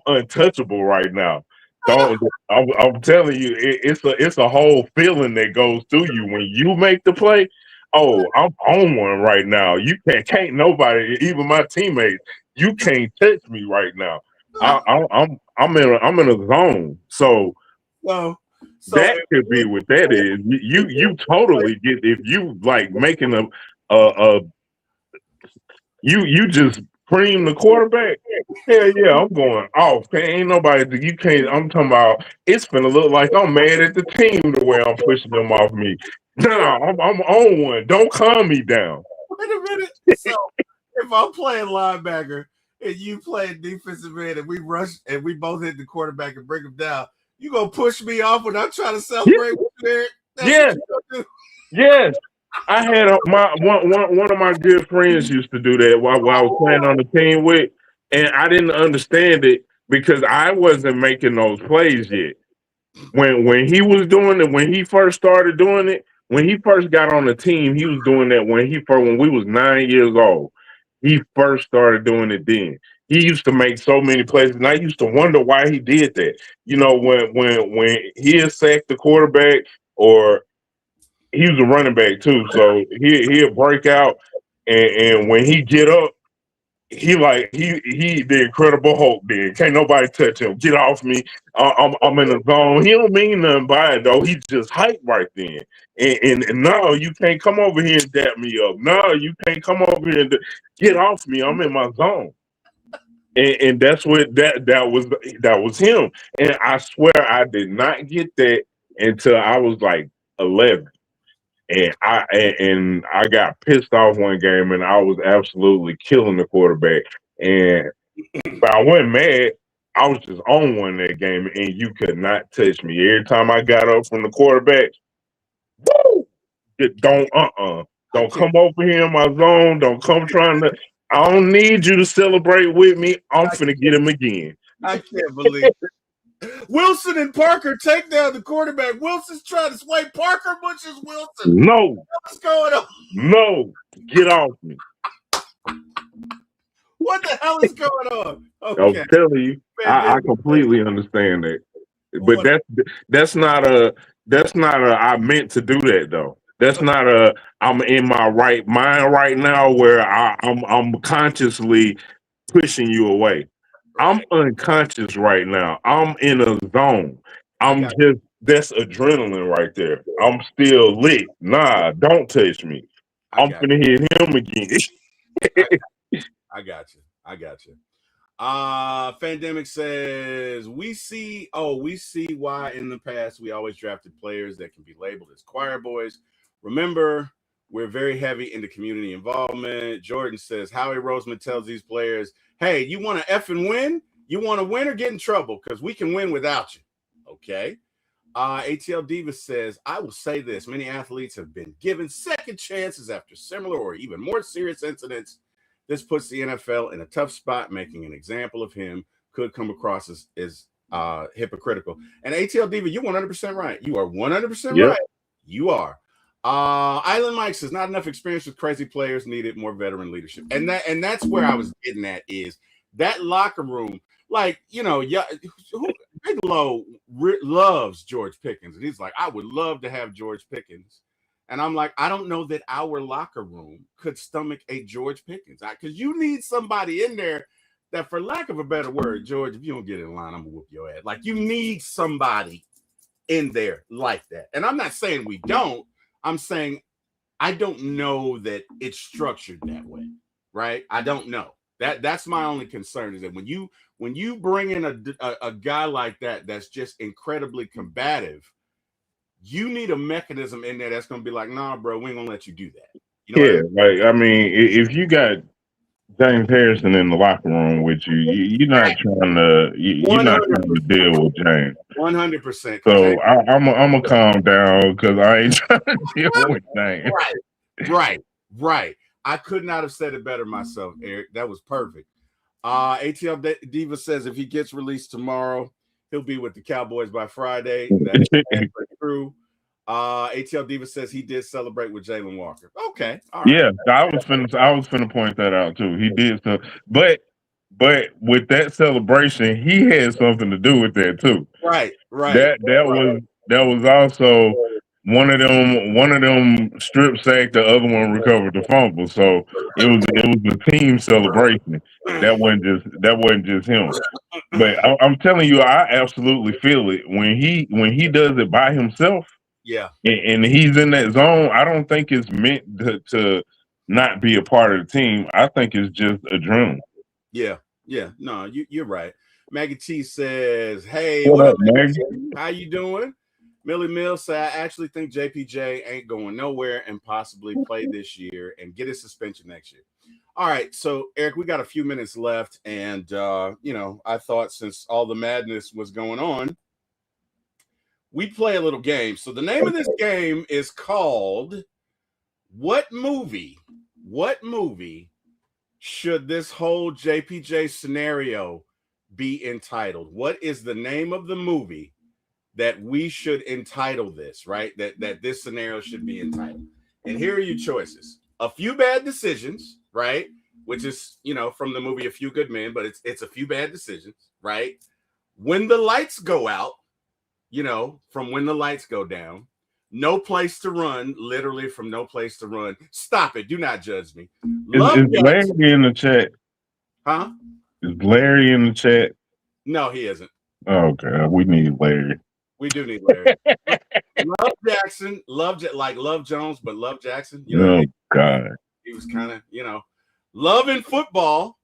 untouchable right now. Don't. I'm telling you, it's a whole feeling that goes through you when you make the play. Oh, I'm on one right now. You can't nobody, even my teammates. You can't touch me right now. I'm in a zone. So that could be what that is. You totally get if you like making a you just cream the quarterback. Hell yeah, I'm going off. Ain't nobody. You can't. I'm talking about. It's gonna look like I'm mad at the team the way I'm pushing them off me. No, I'm on one. Don't calm me down. Wait a minute. So if I'm playing linebacker and you playing defensive end and we rush and we both hit the quarterback and bring him down, you gonna push me off when I'm trying to celebrate with you there? Yes. I had one of my good friends used to do that while I was playing on the team with, and I didn't understand it because I wasn't making those plays yet. When he was doing it, when he first started doing it, when he first got on the team, he was doing that when we was 9 years old. He first started doing it then. He used to make so many plays, and I used to wonder why he did that. When he sacked the quarterback or he was a running back too, so he'll break out, and when he get up, he the Incredible Hulk. Then can't nobody touch him. Get off me! I'm in the zone. He don't mean nothing by it though. He's just hype right then. And no, you can't come over here and dap me up. No, you can't come over here and get off me. I'm in my zone. And that's what that was him. And I swear I did not get that until I was like 11. And I got pissed off one game, and I was absolutely killing the quarterback. And but I wasn't mad. I was just on one that game, and you could not touch me. Every time I got up from the quarterback, woo! Don't come over here in my zone. Don't come trying to. I don't need you to celebrate with me. I'm finna get him again. I can't believe it. Wilson and Parker take down the quarterback. Wilson's trying to sway. Parker pushes Wilson. No. What's going on? No. Get off me. What the hell is going on? Okay. I'm telling you, I completely understand that. But that's not a I meant to do that though. That's not a I'm in my right mind right now where I'm consciously pushing you away. I'm unconscious right now. I'm in a zone. That's adrenaline right there. I'm still lit. Nah, don't touch me. I'm finna hit him again. I got you. Fandemic says we see why in the past we always drafted players that can be labeled as choir boys. Remember, we're very heavy into community involvement. Jordan says Howie Roseman tells these players, hey, you want to effing win? You want to win or get in trouble? Because we can win without you. Okay. ATL Diva says, I will say this. Many athletes have been given second chances after similar or even more serious incidents. This puts the NFL in a tough spot. Making an example of him could come across as hypocritical. And ATL Diva, you're 100% right. You are 100% right. You are. Island Mike says not enough experience with crazy players, needed more veteran leadership. And that's where I was getting at is that locker room. Like, Big Low loves George Pickens. And he's like, I would love to have George Pickens. And I'm like, I don't know that our locker room could stomach a George Pickens. Because you need somebody in there that, for lack of a better word, George, if you don't get in line, I'm going to whoop your ass. Like, you need somebody in there like that. And I'm not saying we don't. I'm saying I don't know that it's structured that way, right? I don't know. That's my only concern is that when you bring in a guy like that that's just incredibly combative, you need a mechanism in there that's going to be like, nah, bro, we ain't going to let you do that. You know like, I mean, if you got James Harrison in the locker room with you, you're not trying to deal with James. 100%. So I'm gonna calm down because I ain't trying to deal with James. Right. I could not have said it better myself, Eric. That was perfect. ATL Diva says if he gets released tomorrow, he'll be with the Cowboys by Friday. That's true. ATL Diva says he did celebrate with Jalen Walker. Okay. All right. Yeah, I was finna point that out too. He did so, but with that celebration, he had something to do with that too. Right. That was also one of them strip sacked, the other one recovered the fumble. So it was a team celebration. That wasn't just him. But I'm telling you, I absolutely feel it when he does it by himself. Yeah, and he's in that zone. I don't think it's meant to not be a part of the team. I think it's just adrenaline. Yeah. No, you're right. Maggie T says, "Hey, what up, Maggie? How you doing?" Millie Mills said, "I actually think JPJ ain't going nowhere and possibly play this year and get his suspension next year." All right, so Eric, we got a few minutes left, and I thought since all the madness was going on, we play a little game. So the name of this game is called What Movie should this whole JPJ scenario be entitled? What is the name of the movie that we should entitle this, right? That this scenario should be entitled. And here are your choices. A Few Bad Decisions, right? Which is, from the movie A Few Good Men, but it's A Few Bad Decisions, right? When the Lights Go Out, from When the Lights Go Down. No Place to Run, literally from No Place to Run. Stop it. Do not judge me. Is Larry in the chat? Huh? Is Larry in the chat? No, he isn't. Oh God, we need Larry. We do need Larry. Love Jackson, love Jones, but love Jackson. You know what I Oh mean? God. He was kind of, loving football,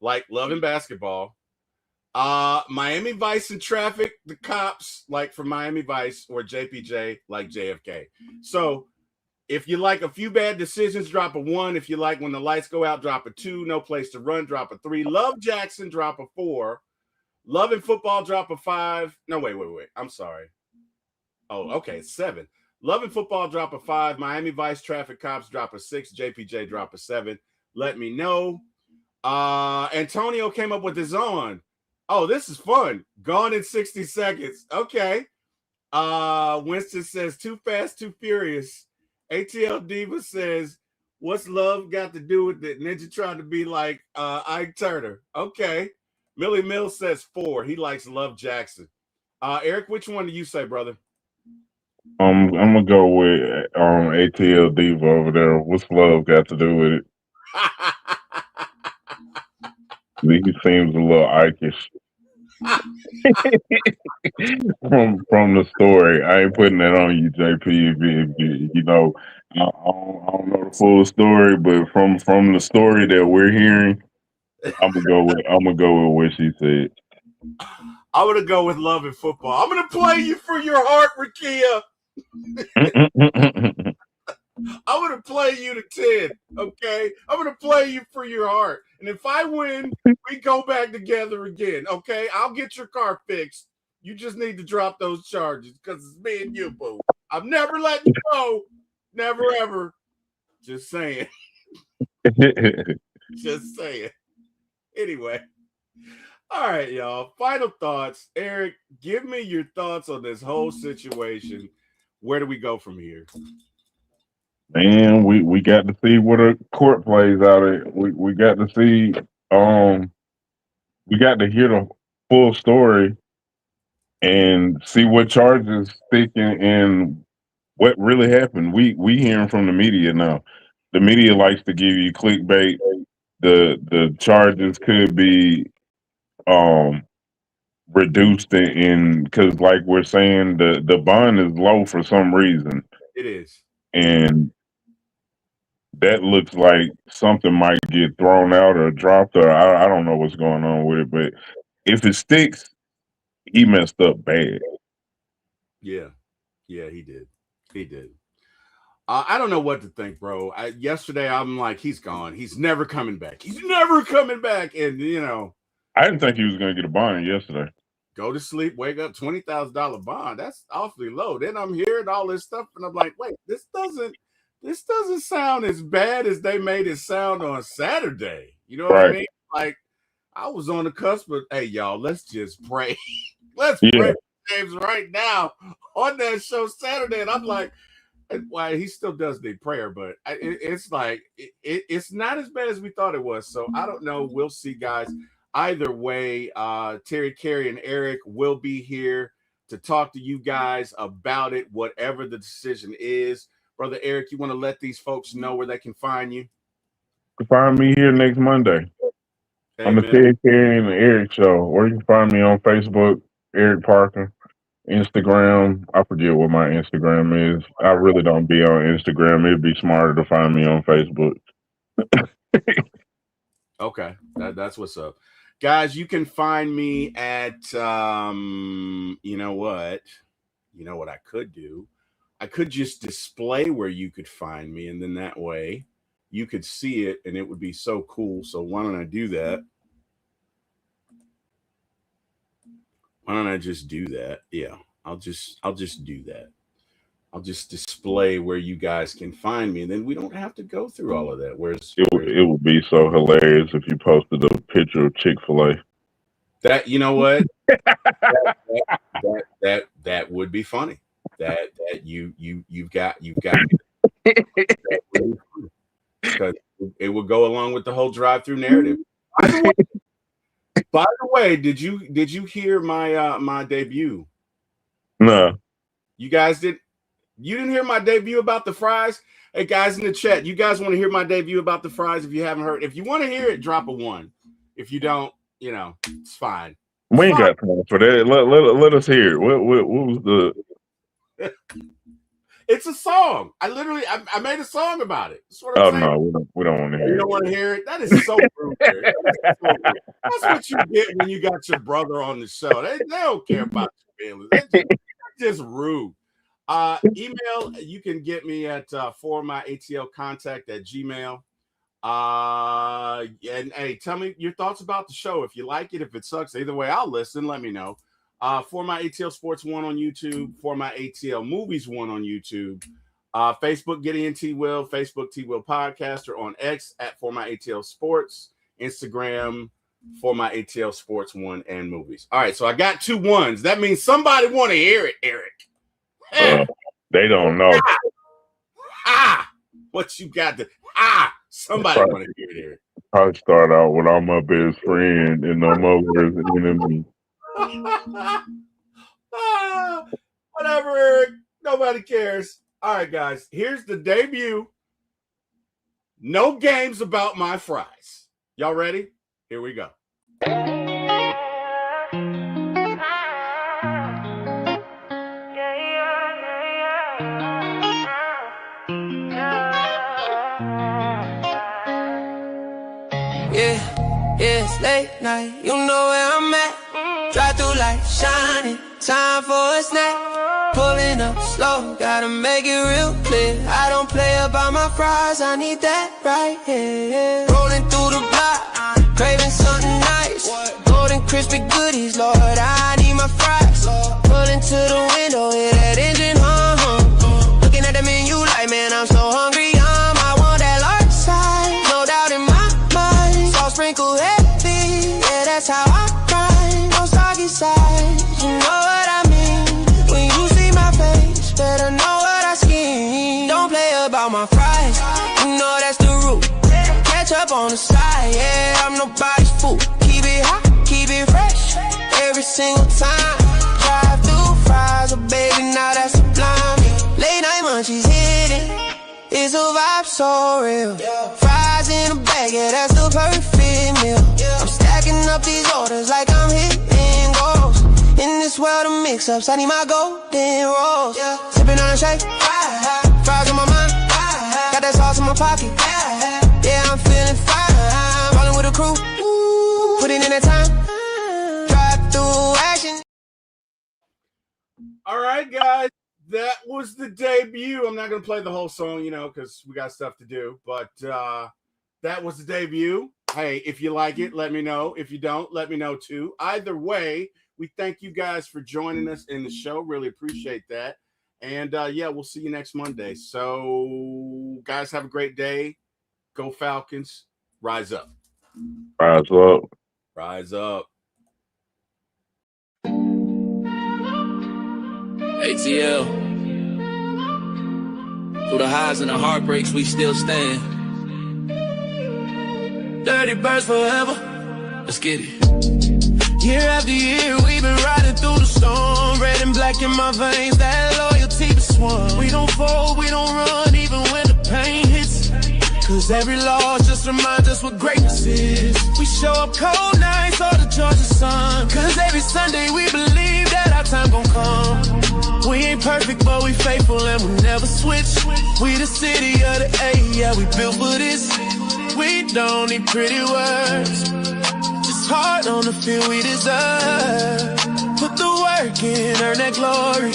like loving basketball. Miami Vice and traffic, the cops, like from Miami Vice, or JPJ, like JFK. So if you like a few bad decisions, drop a 1. If you like when the lights go out, drop a 2. No place to run, drop a 3. Love Jackson, drop a 4. Loving football, drop a 5. No, wait. I'm sorry. Oh, okay, 7. Loving football, drop a 5. Miami Vice traffic cops, drop a 6. JPJ, drop a 7. Let me know. Antonio came up with his own. Oh, this is fun. Gone in 60 seconds. Okay. Winston says, too fast, too furious. ATL Diva says, what's love got to do with it? Ninja trying to be like Ike Turner. Okay. Millie Mills says 4. He likes Love Jackson. Eric, which one do you say, brother? I'm gonna go with ATL Diva over there. What's love got to do with it? He seems a little Ike-ish. from the story. I ain't putting that on you, JP. I don't know the full story, but from the story that we're hearing, I'm gonna go with what she said. I'm gonna go with love and football. I'm gonna play you for your heart, Rakia. I'm gonna play you to 10. Okay, I'm gonna play you for your heart, and if I win, we go back together again. Okay, I'll get your car fixed. You just need to drop those charges because it's me and you, boo. I'm never letting you go. Never ever. Just saying. Just saying. Anyway. All right, y'all. Final thoughts. Eric, give me your thoughts on this whole situation. Where do we go from here? Man, we got to see what a court plays out at. We got to see we got to hear the full story and see what charges stick and what really happened. We hearing from the media now. The media likes to give you clickbait. The charges could be reduced in because like we're saying the bond is low for some reason. It is. And that looks like something might get thrown out or dropped, or I don't know what's going on with it. But if it sticks, he messed up bad. Yeah, he did. He did. I don't know what to think, bro. Yesterday, I'm like, he's gone. He's never coming back. He's never coming back. And, I didn't think he was going to get a bond yesterday. Go to sleep, wake up, $20,000 bond. That's awfully low. Then I'm hearing all this stuff, and I'm like, wait, this doesn't sound as bad as they made it sound on Saturday. You know what I mean? Like, I was on the cusp of, hey, y'all, let's just pray. Let's pray for James right now on that show Saturday. And I'm like, well, he still does need prayer, but it's like it's not as bad as we thought it was. So I don't know. We'll see, guys. Either way, Terry, Carrie, and Eric will be here to talk to you guys about it, whatever the decision is. Brother Eric, you want to let these folks know where they can find you? Find me here next Monday on the Terry, Carrie, and Eric show, or you can find me on Facebook, Eric Parker. Instagram, I forget what my Instagram is. I really don't be on Instagram. It'd be smarter to find me on Facebook. Okay, that's what's up. Guys, you can find me at, you know what I could do? I could just display where you could find me, and then that way you could see it, and it would be so cool. So why don't I do that? Why don't I just do that? Yeah, I'll just do that. I'll just display where you guys can find me, and then we don't have to go through all of that. It would be so hilarious if you posted a picture of Chick-fil-A. That, you know what? that would be funny. That you've got because it would go along with the whole drive-through narrative. By the way, did you hear my debut? No. You guys did. You didn't hear my debut about the fries? Hey guys in the chat, you guys want to hear my debut about the fries? If you haven't heard, if you want to hear it, drop a 1. If you don't, you know, it's fine. We ain't got time for that. Let us hear it. What was the? It's a song. I made a song about it. That's what I'm saying. No, we don't want to hear it. You don't want to hear it? That is so rude. That's what you get when you got your brother on the show. They don't care about your feelings. They're just rude. Email, you can get me at 4myatlcontact@gmail. And hey, tell me your thoughts about the show. If you like it, if it sucks, either way, I'll listen. Let me know. 4myatlsports1 on YouTube, 4myatlmovies1 on YouTube, Facebook Gideon T. Will, Facebook T. Will Podcaster, on X at 4myatlsports, Instagram 4myatlsports1 and movies. All right, so I got 2 1s. That means somebody want to hear it, Eric. They don't know. What you got to somebody want to hear it, Eric. I start out with I'm my best friend and no mother's enemy. Whatever, Eric. Nobody cares. All right, guys. Here's the debut. No games about my fries. Y'all ready? Here we go. Yeah, it's late night. You know where I'm at. Drive through light shining, time for a snack. Pulling up slow, gotta make it real clear. I don't play about my fries, I need that right here. Rolling through the block, craving something nice. Golden crispy goodies, Lord, I need my fries. Pulling to the window, hear that engine hum. Looking at the menu like, man, I'm so hungry. I want that large size, no doubt in my mind. Salt sprinkle heavy, yeah, that's how I side, you know what I mean. When you see my face, better know what I scheme. Don't play about my fries, you know that's the rule. Catch up on the side, yeah, I'm nobody's fool. Keep it hot, keep it fresh, every single time. Drive through fries, oh baby, now that's sublime. Late night munchies hitting, it's a vibe so real. Fries in a bag, yeah, that's the perfect meal. I'm stacking up these orders like I'm hitting goals. In this world of mix-ups, I need my golden rolls. Sipping on a shake, fries on my mind. Got that sauce in my pocket, yeah, I'm feeling fine. Rolling with a crew, put it in that time. Drive through action. All right, guys. That was the debut. I'm not going to play the whole song, you know, because we got stuff to do. But that was the debut. Hey, if you like it, let me know. If you don't, let me know too. Either way, we thank you guys for joining us in the show. Really appreciate that. And yeah, we'll see you next Monday. So, guys, have a great day. Go Falcons. Rise up. Rise up. Rise up. ATL. Through the highs and the heartbreaks, we still stand. Dirty birds forever. Let's get it. Year after year, we've been riding through the storm. Red and black in my veins, that loyalty is swung. We don't fold, we don't run, even when the pain hits. Cause every loss just reminds us what greatness is. We show up cold nights or the Georgia sun. Cause every Sunday we believe that our time gon' come. We ain't perfect, but we faithful and we never switch. We the city of the A, yeah, we built for this. We don't need pretty words, just heart on the field we deserve. Put the work in, earn that glory.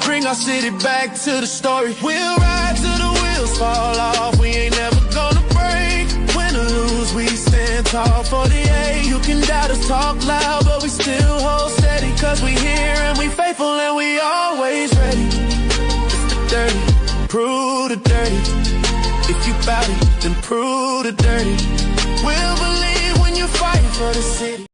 Bring our city back to the story. We'll ride till the wheels fall off. We ain't never gonna break. Win or lose, we stand tall. 48, you can doubt us, talk loud, but we still hold steady. Cause we here and we faithful and we always ready. It's the dirty, prove the dirty. If you bout it, then prove the dirty. We'll believe when you're fighting for the city.